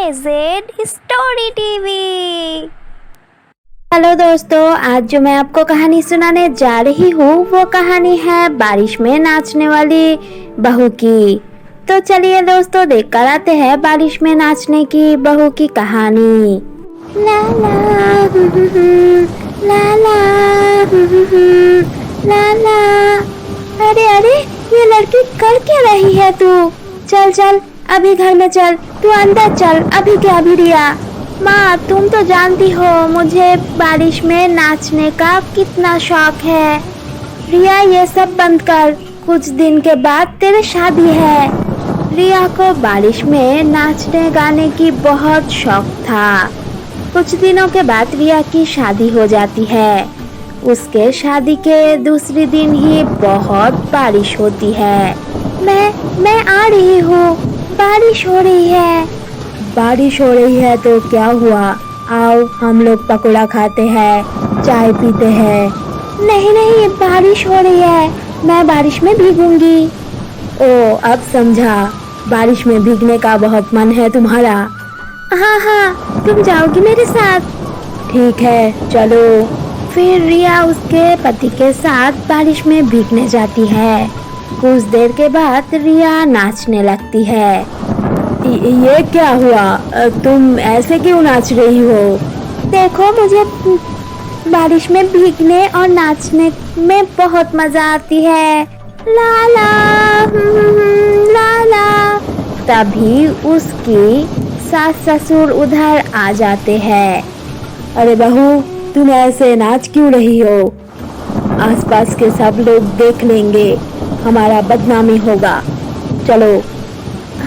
Z story TV. Hello दोस्तों, आज जो मैं आपको कहानी सुनाने जा रही हूँ वो कहानी है बारिश में नाचने वाली बहू की। तो चलिए दोस्तों, देखकर आते हैं बारिश में नाचने की बहू की कहानी। ला ला ला ला ला ला। अरे अरे, ये लड़की कर क्या रही है तू? चल चल अभी घर में चल, तू अंदर चल अभी के अभी। रिया माँ, तुम तो जानती हो मुझे बारिश में नाचने का कितना शौक है। रिया ये सब बंद कर, कुछ दिन के बाद तेरी शादी है। रिया को बारिश में नाचने गाने की बहुत शौक था। कुछ दिनों के बाद रिया की शादी हो जाती है। उसके शादी के दूसरे दिन ही बहुत बारिश होती है। मैं आ रही हूँ, बारिश हो रही है। बारिश हो रही है तो क्या हुआ? आओ हम लोग पकौड़ा खाते हैं, चाय पीते हैं। नहीं नहीं, बारिश हो रही है, मैं बारिश में भीगूंगी। ओ, अब समझा, बारिश में भीगने का बहुत मन है तुम्हारा। हाँ हाँ, तुम जाओगी मेरे साथ? ठीक है चलो। फिर रिया उसके पति के साथ बारिश में भीगने जाती है। कुछ देर के बाद रिया नाचने लगती है। ये क्या हुआ? तुम ऐसे क्यों नाच रही हो? देखो, मुझे बारिश में भीगने और नाचने में बहुत मजा आती है। ला ला ला ला। तभी उसकी सास ससुर उधर आ जाते हैं। अरे बहू, तुम ऐसे नाच क्यों रही हो? आसपास के सब लोग देख लेंगे, हमारा बदनामी होगा। चलो।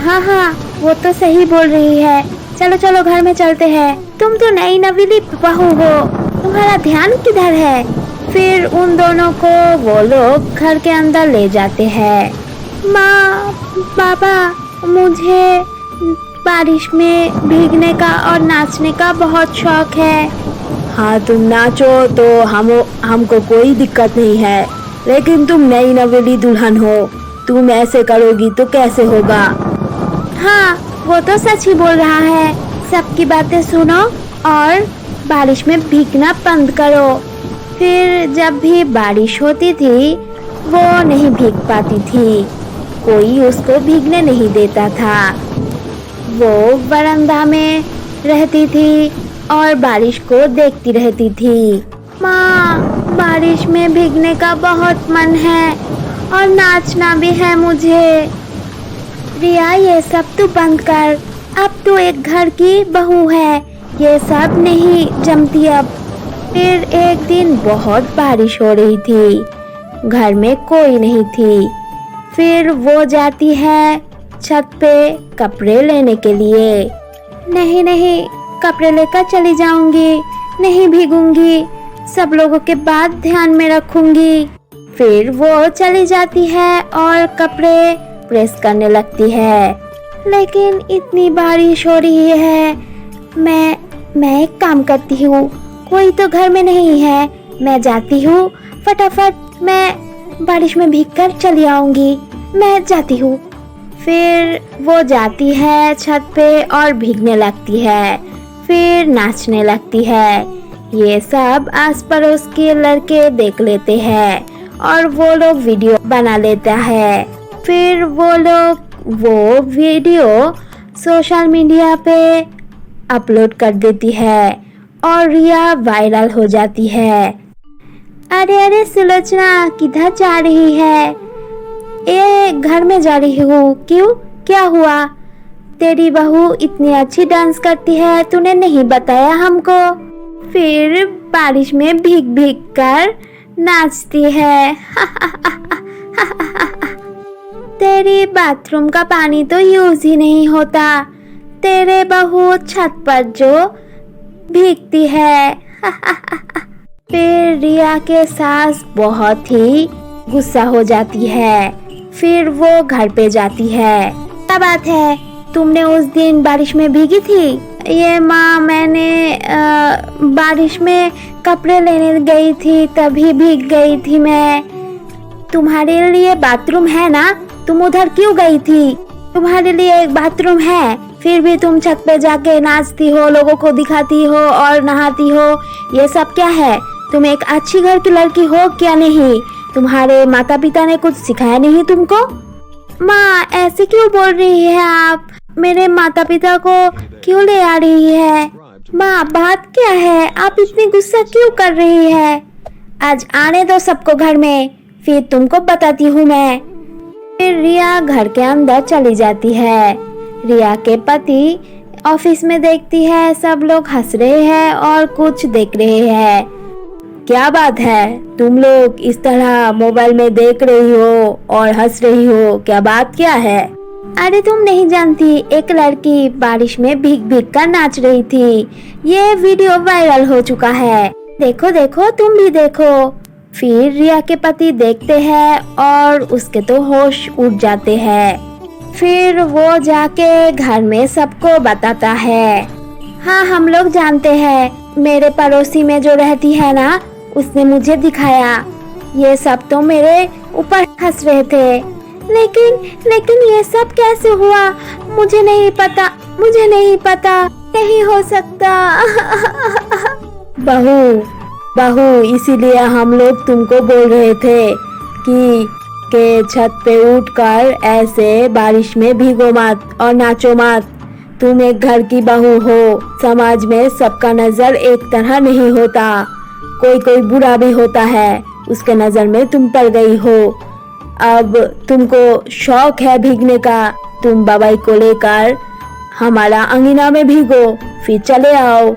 हाँ हाँ, वो तो सही बोल रही है। चलो चलो घर में चलते हैं। तुम तो नई नवीली बहू हो, तुम्हारा ध्यान किधर है? फिर उन दोनों को वो लोग घर के अंदर ले जाते हैं। माँ पापा, मुझे बारिश में भीगने का और नाचने का बहुत शौक है। हाँ, तुम नाचो तो हमको कोई दिक्कत नहीं है, लेकिन तुम नई नवेली दुल्हन हो, तुम ऐसे करोगी तो कैसे होगा? हाँ, वो तो सच ही बोल रहा है। सबकी बातें सुनो और बारिश में भीगना बंद करो। फिर जब भी बारिश होती थी वो नहीं भीग पाती थी, कोई उसको भीगने नहीं देता था। वो बरामदा में रहती थी और बारिश को देखती रहती थी। माँ, बारिश में भीगने का बहुत मन है और नाचना भी है मुझे। रिया, ये सब तू बंद कर, अब तू एक घर की बहू है, ये सब नहीं जमती अब। फिर एक दिन बहुत बारिश हो रही थी, घर में कोई नहीं थी। फिर वो जाती है छत पे कपड़े लेने के लिए। नहीं नहीं, कपड़े लेकर चली जाऊंगी, नहीं भीगूंगी, सब लोगों के बात ध्यान में रखूंगी। फिर वो चली जाती है और कपड़े प्रेस करने लगती है। लेकिन इतनी बारिश हो रही है, मैं एक काम करती हूँ, कोई तो घर में नहीं है, मैं जाती हूँ, फटाफट मैं बारिश में भीगकर चली आऊंगी। मैं जाती हूँ। फिर वो जाती है छत पे और भीगने लगती है, फिर नाचने लगती है। ये सब आस पड़ोस के लड़के देख लेते हैं और वो लोग वीडियो बना लेता है। फिर वो लोग वो वीडियो सोशल मीडिया पे अपलोड कर देती है और रिया वायरल हो जाती है। अरे अरे सुलोचना, किधर जा रही है? ये घर में जा रही हूँ। क्यों, क्या हुआ? तेरी बहू इतनी अच्छी डांस करती है, तूने नहीं बताया हमको। फिर बारिश में भीग भीग कर नाचती है। तेरी बाथरूम का पानी तो यूज ही नहीं होता, तेरे बहू छत पर जो भीगती है। फिर रिया के सास बहुत ही गुस्सा हो जाती है। फिर वो घर पे जाती है। क्या बात है, तुमने उस दिन बारिश में भीगी थी? ये माँ, मैंने बारिश में कपड़े लेने गई थी, तभी भीग गई थी मैं। तुम्हारे लिए बाथरूम है ना, तुम उधर क्यों गई थी? तुम्हारे लिए एक बाथरूम है, फिर भी तुम छत पे जाके नाचती हो, लोगों को दिखाती हो और नहाती हो। ये सब क्या है? तुम एक अच्छी घर की लड़की हो क्या नहीं? तुम्हारे माता पिता ने कुछ सिखाया नहीं तुमको? माँ, ऐसे क्यों बोल रही है आप? मेरे माता पिता को क्यों ले आ रही है? माँ, बात क्या है? आप इतनी गुस्सा क्यों कर रही है? आज आने दो सबको घर में, फिर तुमको बताती हूँ मैं। फिर रिया घर के अंदर चली जाती है। रिया के पति ऑफिस में देखती है सब लोग हंस रहे हैं और कुछ देख रहे हैं। क्या बात है, तुम लोग इस तरह मोबाइल में देख रही हो और हंस रही हो, क्या बात क्या है? अरे तुम नहीं जानती, एक लड़की बारिश में भीग भीग कर नाच रही थी। ये वीडियो वायरल हो चुका है। देखो देखो, तुम भी देखो। फिर रिया के पति देखते हैं और उसके तो होश उड़ जाते हैं। फिर वो जाके घर में सबको बताता है। हाँ, हम लोग जानते हैं, मेरे पड़ोसी में जो रहती है ना, उसने मुझे दिखाया। ये सब तो मेरे ऊपर हंस रहे थे, लेकिन ये सब कैसे हुआ? मुझे नहीं पता, नहीं हो सकता। बहू, इसीलिए हम लोग तुमको बोल रहे थे कि छत पे उठकर ऐसे बारिश में भीगो मत और नाचो मत। तुम एक घर की बहू हो, समाज में सबका नजर एक तरह नहीं होता, कोई बुरा भी होता है, उसके नजर में तुम पड़ गई हो। अब तुमको शौक है भीगने का, तुम बाबाई को लेकर हमारा अंगना में भीगो, फिर चले आओ।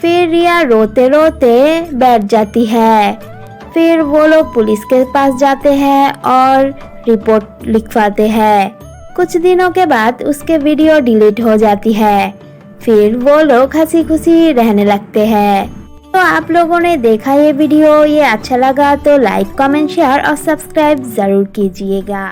फिर रिया रोते रोते बैठ जाती है। फिर वो लोग पुलिस के पास जाते हैं और रिपोर्ट लिखवाते हैं। कुछ दिनों के बाद उसके वीडियो डिलीट हो जाती है। फिर वो लोग हंसी खुशी रहने लगते हैं। तो आप लोगों ने देखा ये वीडियो, ये अच्छा लगा तो लाइक, कमेंट, शेयर और सब्सक्राइब जरूर कीजिएगा।